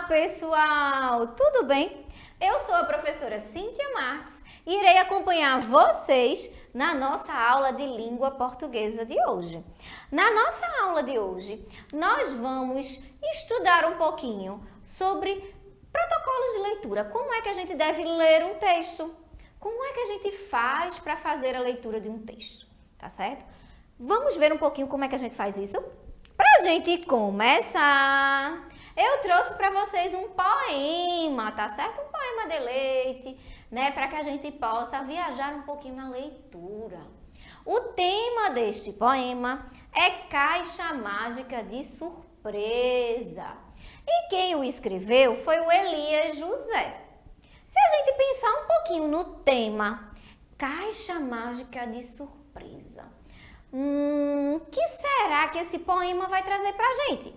pessoal! Tudo bem? Eu sou a professora Cíntia Marques e irei acompanhar vocês na nossa aula de língua portuguesa de hoje. Na nossa aula de hoje, nós vamos estudar um pouquinho sobre protocolos de leitura. Como é que a gente deve ler um texto? Como é que a gente faz para fazer a leitura de um texto? Tá certo? Vamos ver um pouquinho como é que a gente faz isso? Para a gente começar, eu trouxe para vocês um poema, tá certo? Um poema de leite, né? Para que a gente possa viajar um pouquinho na leitura. O tema deste poema é Caixa Mágica de Surpresa. E quem o escreveu foi o Elias José. Se a gente pensar um pouquinho no tema Caixa Mágica de Surpresa, que será que esse poema vai trazer pra gente?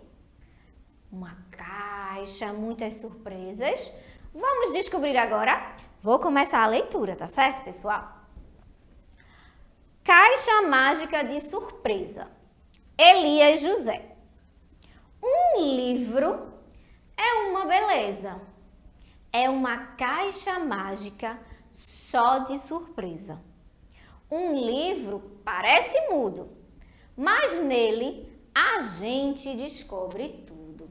Uma caixa, muitas surpresas. Vamos descobrir agora? Vou começar a leitura, tá certo, pessoal? Caixa Mágica de Surpresa. Elias José. Um livro é uma beleza. É uma caixa mágica só de surpresa. Um livro parece mudo, mas nele a gente descobre tudo.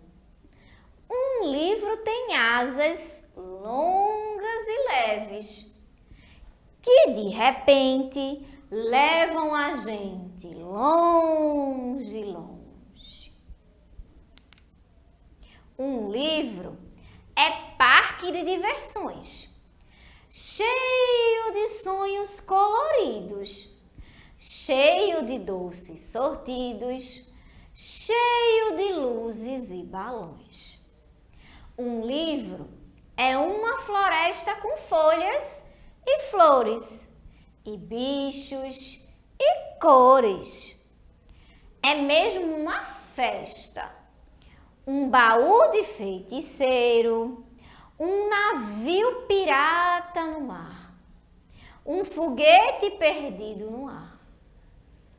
Um livro tem asas longas e leves, que de repente levam a gente longe, longe. Um livro é parque de diversões, cheio de sonhos coloridos, cheio de doces sortidos, cheio de luzes e balões. Um livro é uma floresta com folhas e flores, e bichos e cores. É mesmo uma festa, um baú de feiticeiro, um navio pirata no mar, um foguete perdido no ar.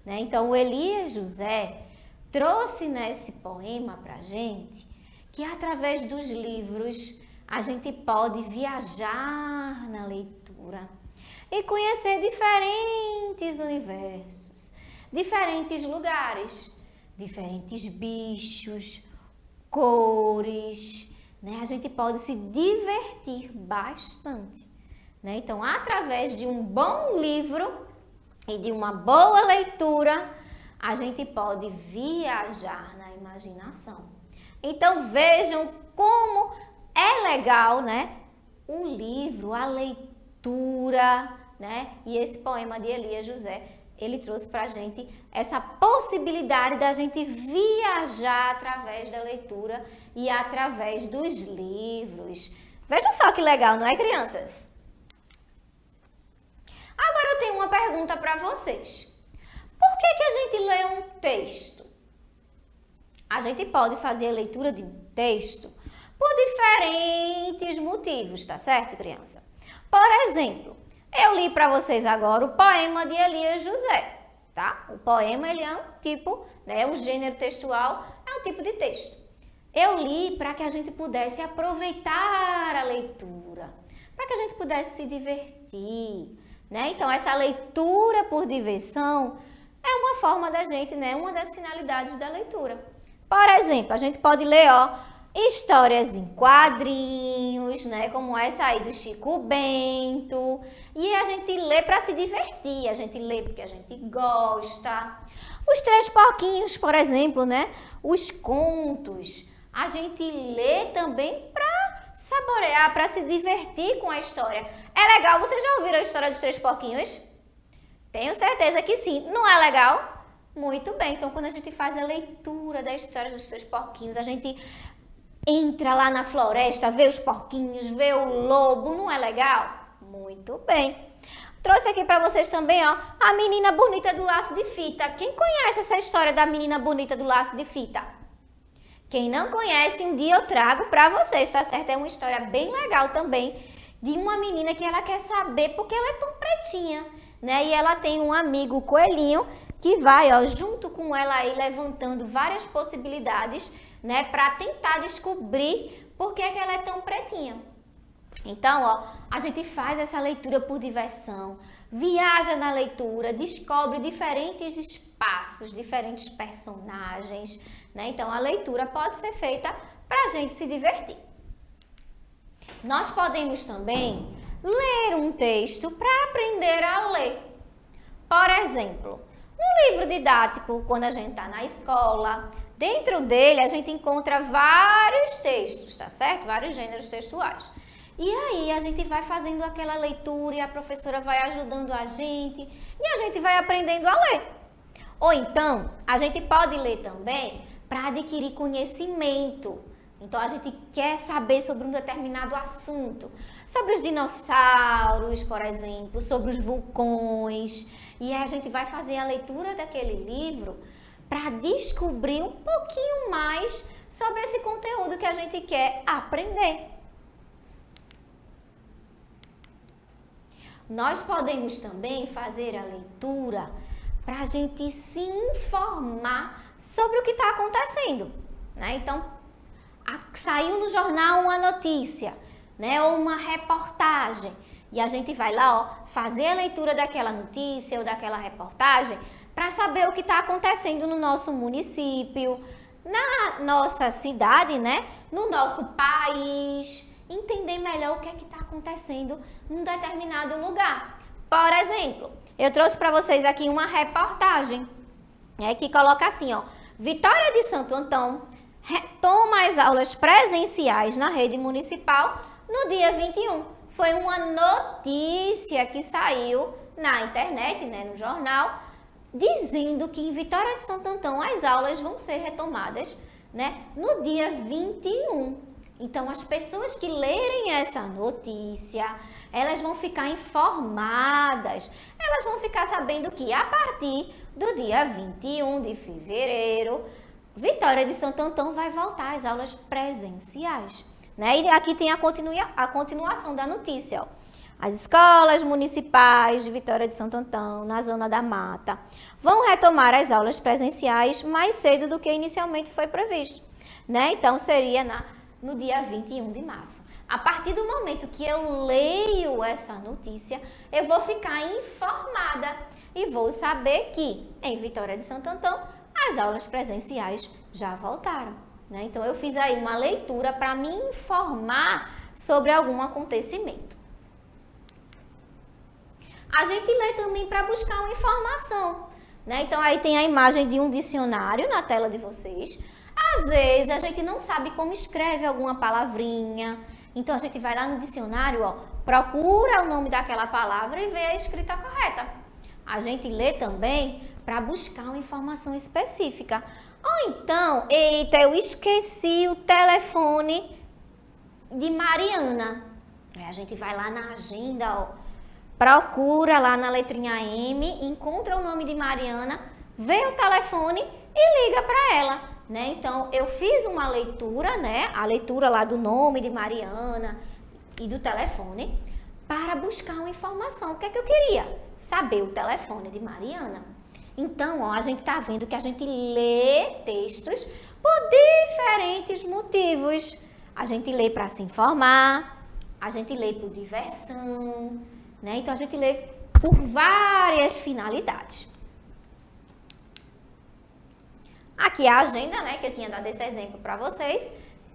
Então, o Elias José trouxe nesse poema para a gente que através dos livros a gente pode viajar na leitura e conhecer diferentes universos, diferentes lugares, diferentes bichos, cores. A gente pode se divertir bastante. Então, através de um bom livro e de uma boa leitura, a gente pode viajar na imaginação. Então, vejam como é legal, o livro, a leitura, E esse poema de Elias José, ele trouxe para a gente essa possibilidade da gente viajar através da leitura e através dos livros. Vejam só que legal, não é, crianças? Agora eu tenho uma pergunta para vocês. Por que a gente lê um texto? A gente pode fazer a leitura de um texto por diferentes motivos, tá certo, criança? Por exemplo, eu li para vocês agora o poema de Elias José, tá? O poema, ele é um tipo, o gênero textual é um tipo de texto. Eu li para que a gente pudesse aproveitar a leitura, para que a gente pudesse se divertir, Então, essa leitura por diversão é uma forma da gente, uma das finalidades da leitura. Por exemplo, a gente pode ler, histórias em quadrinhos, como essa aí do Chico Bento. E a gente lê para se divertir, a gente lê porque a gente gosta. Os Três Porquinhos, por exemplo, Os contos. A gente lê também para saborear, para se divertir com a história. É legal? Vocês já ouviram a história dos Três Porquinhos? Tenho certeza que sim. Não é legal? Muito bem. Então, quando a gente faz a leitura da história dos Três Porquinhos, a gente entra lá na floresta, vê os porquinhos, vê o lobo, não é legal? Muito bem. Trouxe aqui para vocês também, a menina bonita do laço de fita. Quem conhece essa história da menina bonita do laço de fita? Quem não conhece, um dia eu trago para vocês, tá certo? É uma história bem legal também, de uma menina que ela quer saber porque ela é tão pretinha, E ela tem um amigo, o coelhinho, que vai, junto com ela aí, levantando várias possibilidades, para tentar descobrir Por que ela é tão pretinha? Então, ó, a gente faz essa leitura por diversão, viaja na leitura, descobre diferentes espaços, diferentes personagens, né? Então, a leitura pode ser feita para a gente se divertir. Nós podemos também ler um texto para aprender a ler. Por exemplo, no livro didático, quando a gente está na escola, dentro dele a gente encontra vários textos, tá certo? Vários gêneros textuais. E aí a gente vai fazendo aquela leitura e a professora vai ajudando a gente e a gente vai aprendendo a ler. Ou então, a gente pode ler também para adquirir conhecimento. Então, a gente quer saber sobre um determinado assunto, sobre os dinossauros, por exemplo, sobre os vulcões. E aí a gente vai fazer a leitura daquele livro para descobrir um pouquinho mais sobre esse conteúdo que a gente quer aprender. Nós podemos também fazer a leitura para a gente se informar sobre o que está acontecendo, né? Então, saiu no jornal uma notícia, né? Ou uma reportagem, e a gente vai lá, ó, fazer a leitura daquela notícia ou daquela reportagem para saber o que está acontecendo no nosso município, na nossa cidade, né? No nosso país, entender melhor o que é que está acontecendo num determinado lugar. Por exemplo, eu trouxe para vocês aqui uma reportagem, né, que coloca assim, ó: Vitória de Santo Antão retoma as aulas presenciais na rede municipal no dia 21. Foi uma notícia que saiu na internet, né, no jornal, dizendo que em Vitória de Santo Antão as aulas vão ser retomadas, né, no dia 21. Então, as pessoas que lerem essa notícia, elas vão ficar informadas, elas vão ficar sabendo que a partir do dia 21 de fevereiro, Vitória de Santo Antão vai voltar às aulas presenciais, né? E aqui tem a continuação da notícia, ó. As escolas municipais de Vitória de Santo Antão, na Zona da Mata, vão retomar as aulas presenciais mais cedo do que inicialmente foi previsto, né? Então, seria no dia 21 de março. A partir do momento que eu leio essa notícia, eu vou ficar informada e vou saber que em Vitória de Santo Antão as aulas presenciais já voltaram, né? Então, eu fiz aí uma leitura para me informar sobre algum acontecimento. A gente lê também para buscar uma informação, né? Então, aí tem a imagem de um dicionário na tela de vocês. Às vezes, a gente não sabe como escreve alguma palavrinha. Então, a gente vai lá no dicionário, ó, procura o nome daquela palavra e vê a escrita correta. A gente lê também para buscar uma informação específica. Ou então, eita, eu esqueci o telefone de Mariana. Aí a gente vai lá na agenda, ó, procura lá na letrinha M, encontra o nome de Mariana, vê o telefone e liga para ela, né? Então, eu fiz uma leitura, né? A leitura lá do nome de Mariana e do telefone para buscar uma informação. O que é que eu queria? Saber o telefone de Mariana. Então, ó, a gente tá vendo que a gente lê textos por diferentes motivos. A gente lê para se informar, a gente lê por diversão, né? Então, a gente lê por várias finalidades. Aqui é a agenda, né, que eu tinha dado esse exemplo para vocês.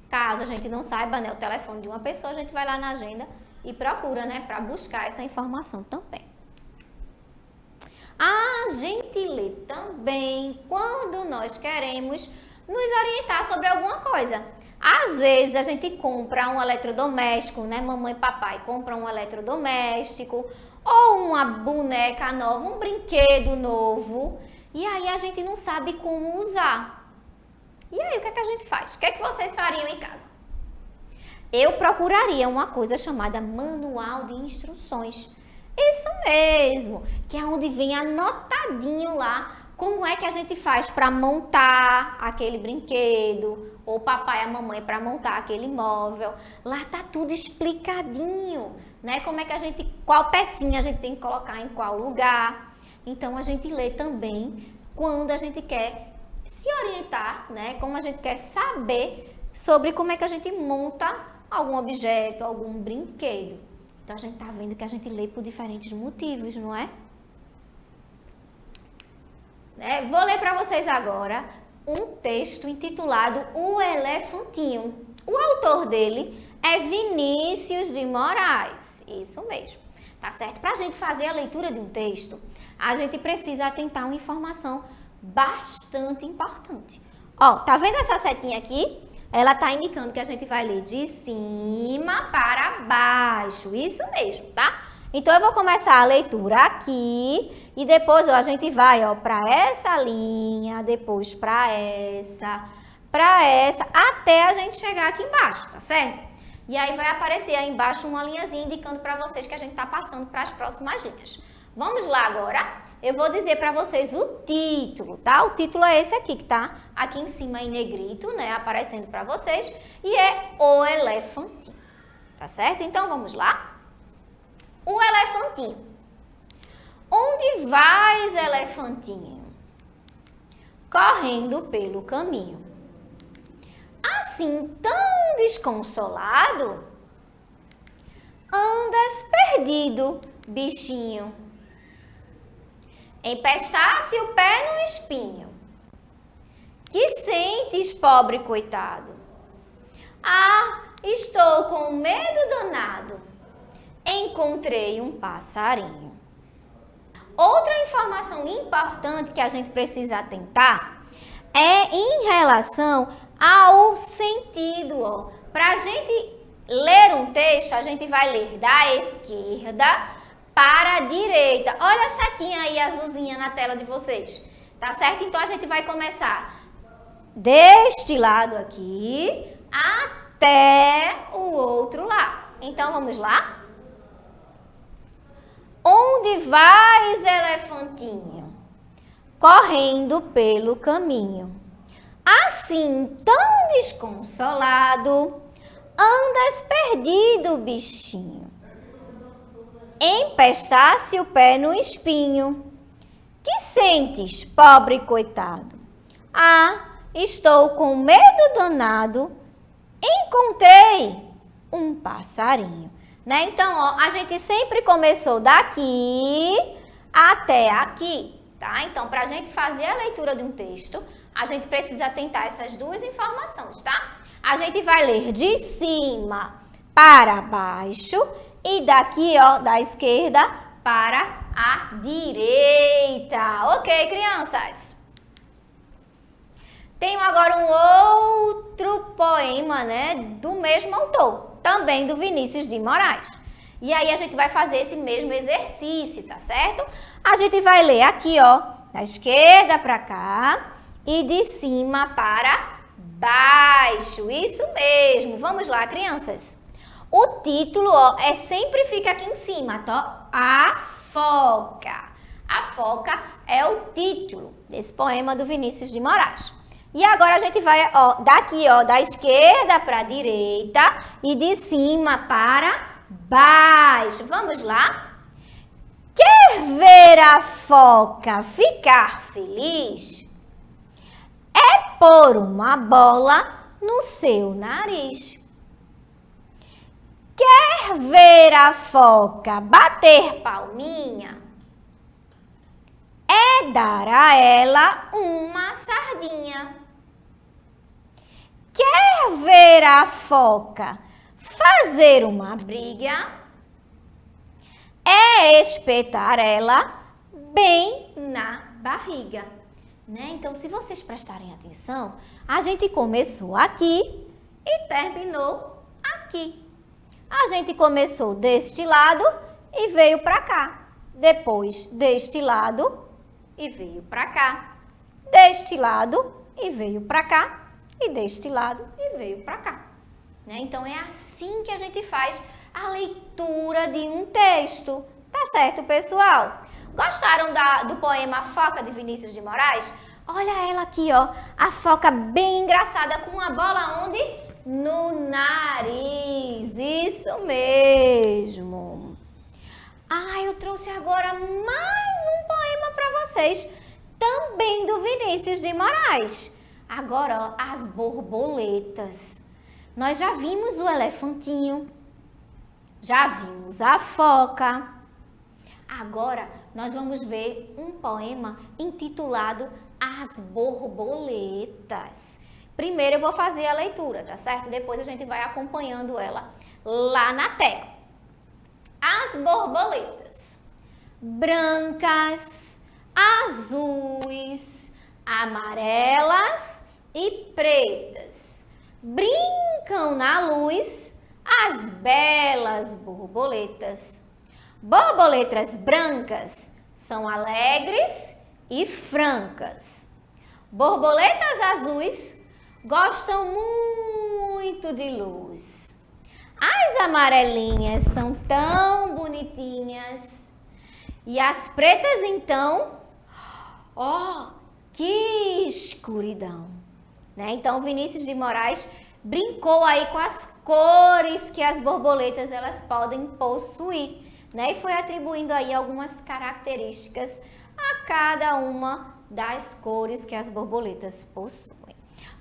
Caso a gente não saiba, né, o telefone de uma pessoa, a gente vai lá na agenda e procura, né, para buscar essa informação também. A gente lê também quando nós queremos nos orientar sobre alguma coisa. Às vezes a gente compra um eletrodoméstico, né? Mamãe e papai compram um eletrodoméstico ou uma boneca nova, um brinquedo novo, e aí a gente não sabe como usar. E aí o que é que a gente faz? O que é que vocês fariam em casa? Eu procuraria uma coisa chamada manual de instruções. Isso mesmo, que é onde vem anotadinho lá como é que a gente faz para montar aquele brinquedo, ou o papai e a mamãe para montar aquele móvel. Lá tá tudo explicadinho, né? Como é que qual pecinha a gente tem que colocar em qual lugar. Então a gente lê também quando a gente quer se orientar, né? Como a gente quer saber sobre como é que a gente monta algum objeto, algum brinquedo. Então, a gente tá vendo que a gente lê por diferentes motivos, não é? Vou ler para vocês agora um texto intitulado O Elefantinho. O autor dele é Vinícius de Moraes. Isso mesmo. Tá certo? Para a gente fazer a leitura de um texto, a gente precisa atentar a uma informação bastante importante. Ó, tá vendo essa setinha aqui? Ela tá indicando que a gente vai ler de cima para baixo. Isso mesmo, tá? Então, eu vou começar a leitura aqui e depois, ó, a gente vai, ó, para essa linha, depois para essa, até a gente chegar aqui embaixo, tá certo? E aí vai aparecer aí embaixo uma linhazinha indicando para vocês que a gente tá passando para as próximas linhas. Vamos lá agora? Eu vou dizer para vocês o título, tá? O título é esse aqui, que tá aqui em cima em negrito, né, aparecendo para vocês, e é O Elefantinho, tá certo? Então, vamos lá? O elefantinho. Onde vais, elefantinho? Correndo pelo caminho. Assim tão desconsolado? Andas perdido, bichinho. Empestasse o pé no espinho. Que sentes, pobre coitado? Ah, estou com medo danado. Encontrei um passarinho. Outra informação importante que a gente precisa atentar é em relação ao sentido. Para a gente ler um texto, a gente vai ler da esquerda para a direita. Olha a setinha aí azulzinha na tela de vocês, tá certo? Então, a gente vai começar deste lado aqui até o outro lado. Então, vamos lá? Onde vais, elefantinho? Correndo pelo caminho. Assim tão desconsolado, andas perdido, bichinho. Empestasse o pé no espinho. Que sentes, pobre coitado? Ah, estou com medo danado. Encontrei um passarinho. Né? Então, ó, a gente sempre começou daqui até aqui, tá? Então, para a gente fazer a leitura de um texto, a gente precisa atentar essas duas informações, tá? A gente vai ler de cima para baixo e daqui, ó, da esquerda para a direita. Ok, crianças? Tenho agora um outro poema, né, do mesmo autor, também do Vinícius de Moraes. E aí a gente vai fazer esse mesmo exercício, tá certo? A gente vai ler aqui, ó, da esquerda para cá e de cima para baixo. Isso mesmo. Vamos lá, crianças. O título, ó, sempre fica aqui em cima, tá? A Foca. A Foca é o título desse poema do Vinícius de Moraes. E agora a gente vai, ó, daqui, ó, da esquerda para a direita e de cima para baixo. Vamos lá? Quer ver a foca ficar feliz? É pôr uma bola no seu nariz. Quer ver a foca bater palminha? É dar a ela uma sardinha. Quer ver a foca fazer uma briga? É espetar ela bem na barriga, né? Então, se vocês prestarem atenção, a gente começou aqui e terminou aqui. A gente começou deste lado e veio para cá. Depois deste lado e veio para cá. Deste lado e veio para cá. E deste lado e veio para cá. Né? Então, é assim que a gente faz a leitura de um texto. Tá certo, pessoal? Gostaram do poema Foca, de Vinícius de Moraes? Olha ela aqui, ó. A foca bem engraçada, com uma bola onde? No nariz. Isso mesmo. Ah, eu trouxe agora mais um poema para vocês, também do Vinícius de Moraes. Agora, ó, as borboletas. nós já vimos o elefantinho, já vimos a foca. Agora, nós vamos ver um poema intitulado As Borboletas. Primeiro eu vou fazer a leitura, tá certo? Depois a gente vai acompanhando ela lá na tela. As borboletas, brancas, azuis, amarelas e pretas, brincam na luz as belas borboletas. Borboletas brancas são alegres e francas. Borboletas azuis gostam muito de luz. As amarelinhas são tão bonitinhas. E as pretas, então, que escuridão, né? Então, Vinícius de Moraes brincou aí com as cores que as borboletas elas podem possuir, né? E foi atribuindo aí algumas características a cada uma das cores que as borboletas possuem.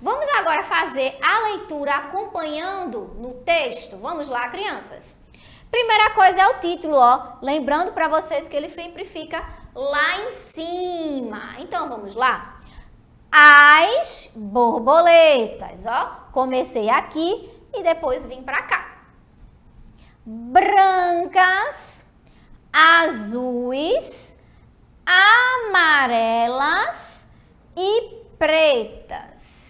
Vamos agora fazer a leitura acompanhando no texto. Vamos lá, crianças? Primeira coisa é o título, lembrando para vocês que ele sempre fica lá em cima. Então, vamos lá? As borboletas, comecei aqui e depois vim para cá. Brancas, azuis, amarelas e pretas.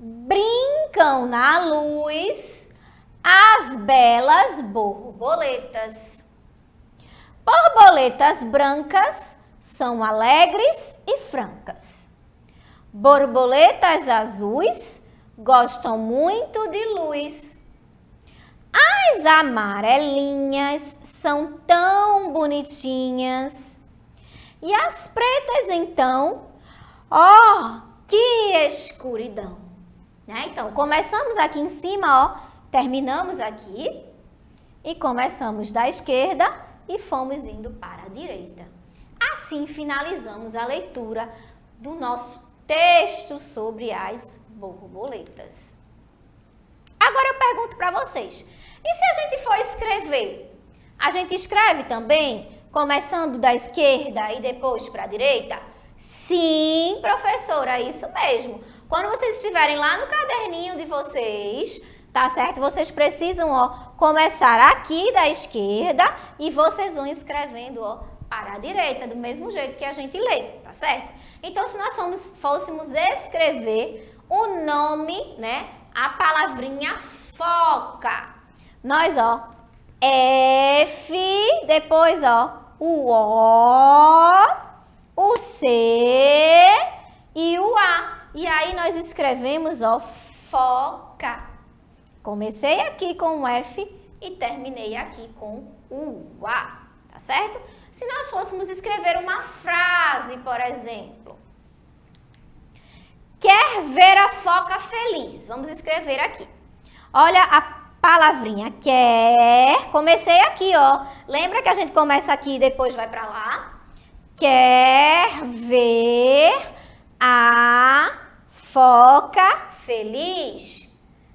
Brincam na luz as belas borboletas. Borboletas brancas são alegres e francas. Borboletas azuis gostam muito de luz. As amarelinhas são tão bonitinhas. E as pretas, então, que escuridão, né? Então, começamos aqui em cima, terminamos aqui e começamos da esquerda e fomos indo para a direita. Assim, finalizamos a leitura do nosso texto sobre as borboletas. Agora eu pergunto para vocês, e se a gente for escrever? A gente escreve também, começando da esquerda e depois para a direita? Sim, professora, é isso mesmo. Quando vocês estiverem lá no caderninho de vocês, tá certo? Vocês precisam, começar aqui da esquerda e vocês vão escrevendo, para a direita, do mesmo jeito que a gente lê, tá certo? Então, se nós fôssemos escrever o nome, né, a palavrinha foca, nós, F, depois, o O, o C e o A. E aí nós escrevemos, foca. Comecei aqui com o F e terminei aqui com o A, tá certo? Se nós fôssemos escrever uma frase, por exemplo, quer ver a foca feliz? Vamos escrever aqui. Olha a palavrinha quer, comecei aqui, Lembra que a gente começa aqui e depois vai para lá? Quer ver a foca feliz,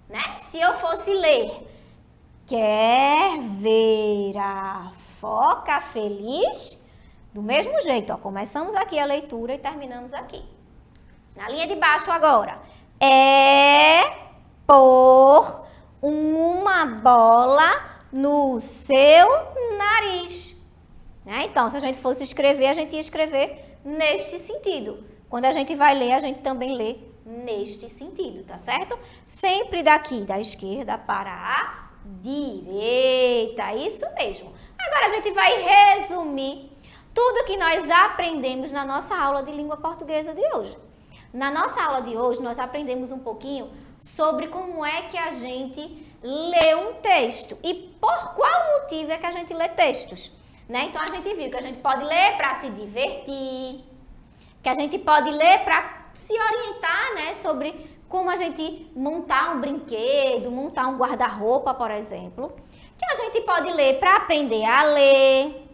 né? Se eu fosse ler, quer ver a foca feliz? Do mesmo jeito, começamos aqui a leitura e terminamos aqui. Na linha de baixo agora. É pôr uma bola no seu nariz. Né? Então, se a gente fosse escrever, a gente ia escrever neste sentido. Quando a gente vai ler, a gente também lê neste sentido, tá certo? Sempre daqui, da esquerda para a direita, isso mesmo. Agora a gente vai resumir tudo que nós aprendemos na nossa aula de língua portuguesa de hoje. Na nossa aula de hoje, nós aprendemos um pouquinho sobre como é que a gente lê um texto e por qual motivo é que a gente lê textos, né? Então, a gente viu que a gente pode ler para se divertir, que a gente pode ler para se orientar, né, sobre como a gente montar um brinquedo, montar um guarda-roupa, por exemplo. Que a gente pode ler para aprender a ler,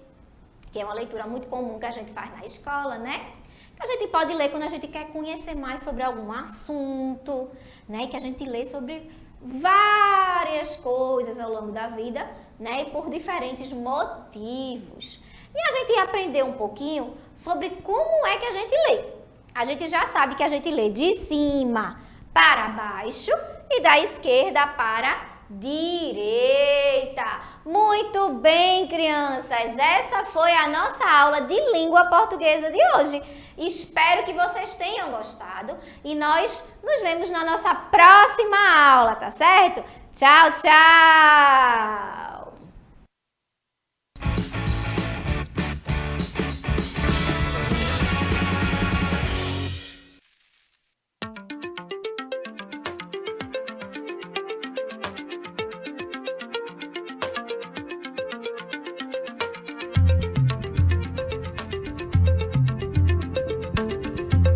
que é uma leitura muito comum que a gente faz na escola, né? Que a gente pode ler quando a gente quer conhecer mais sobre algum assunto, né? Que a gente lê sobre várias coisas ao longo da vida, né? E por diferentes motivos. E a gente aprendeu um pouquinho sobre como é que a gente lê. A gente já sabe que a gente lê de cima para baixo e da esquerda para direita. Muito bem, crianças. Essa foi a nossa aula de língua portuguesa de hoje. Espero que vocês tenham gostado e nós nos vemos na nossa próxima aula, tá certo? Tchau, tchau!